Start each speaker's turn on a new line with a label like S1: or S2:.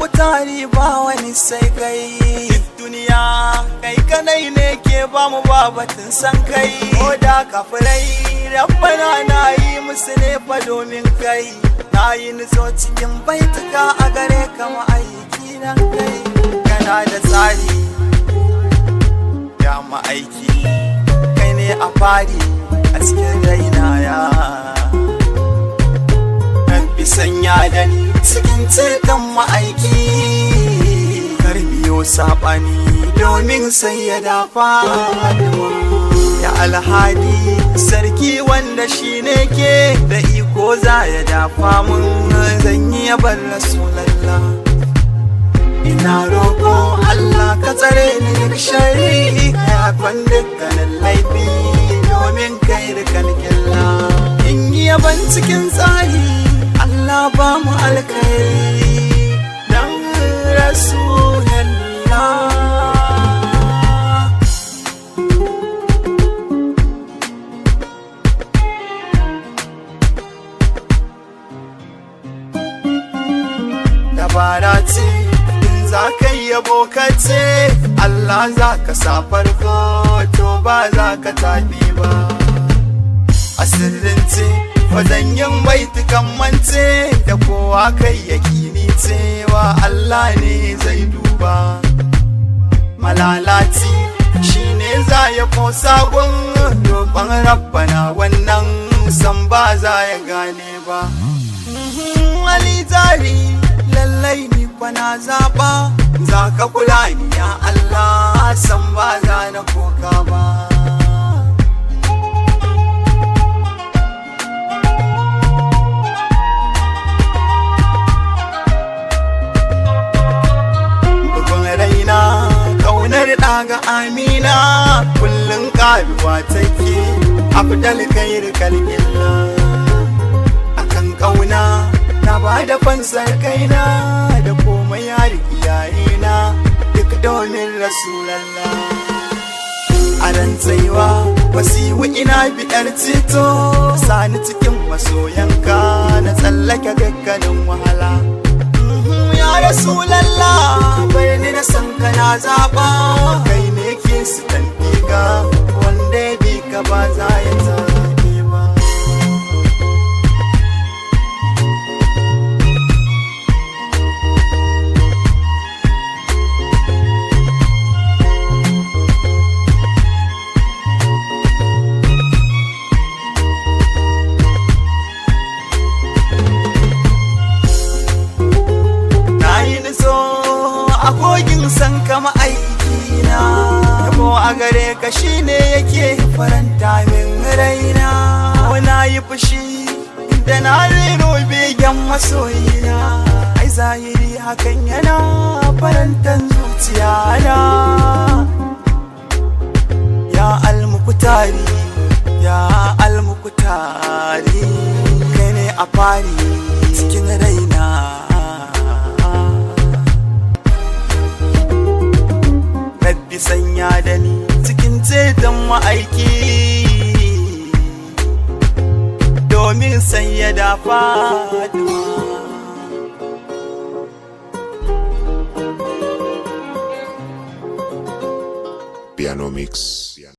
S1: almukutari ba wani sai kai, duniya kai kadai ne ke ba mu babatin san kai. Ko da kafirai rabbana na yi musu ne fa domin kai, na yi nutso cikin baituka a gare ka ma'aiki nan kai. Kana da tsari ya ma'aiki, kai ne a fari a cikin raina ya rabbi sanya da ni cikin cikin ma'aiki. Karbiyo saɓani domin sai ya dafa ya alhadi sarki wanda shi ne ke da iko za ya dafa mun. Zan yi yabar rasulallah, ina roƙo Allah ka tsare ni daga shari ka yafan dukkanin laifi domin kai da kalkilla. In yi yaban cikin tsari Allah ba mu alkhairi dan rasulallah. Dabara ce za ka yi yabo ka ce Allah za ka sa farko to ba za ka tafi ba. Asirrince wajen yin baitukan mance da kowa kai yakini cewa Allah ne zai duba. Malalaci shi ne za ya kosa gun roƙon rabbana, wannan san ba za ya gane ba. Wali zari lallai ni kwana zaɓa, za ka kula ni ya Allah san ba za na koka ba. Bugun raina ƙaunar ɗaga amina kullum ƙaruwa take, afdal khair kalkilla. Akan ƙauna na ba da fansar kaina da komai har iyayena duk domin rasulallah. A ran tsayuwa wasiwu ina biɗar ceto, sani cikin masoyanka na tsallake dukkanin wahala. Ya rasulallah bar ni na san kana zaɓa, kai ne ke su tantiga wanda ya bi ka ba za ya taɓe ba. A kogin san kama aikina, yabo a gare ka shine yake faranta min raina. Wana yi fushi da na reno begen masoyina, ai zahiri hakan yana farantan zuciyana. Ya almukutari ya almukutari, kai ne a fari cikin raina. Rabbi sanya da ni cikin ceton ma'aiki domin sanya da Fatima.
S2: Piano Mix.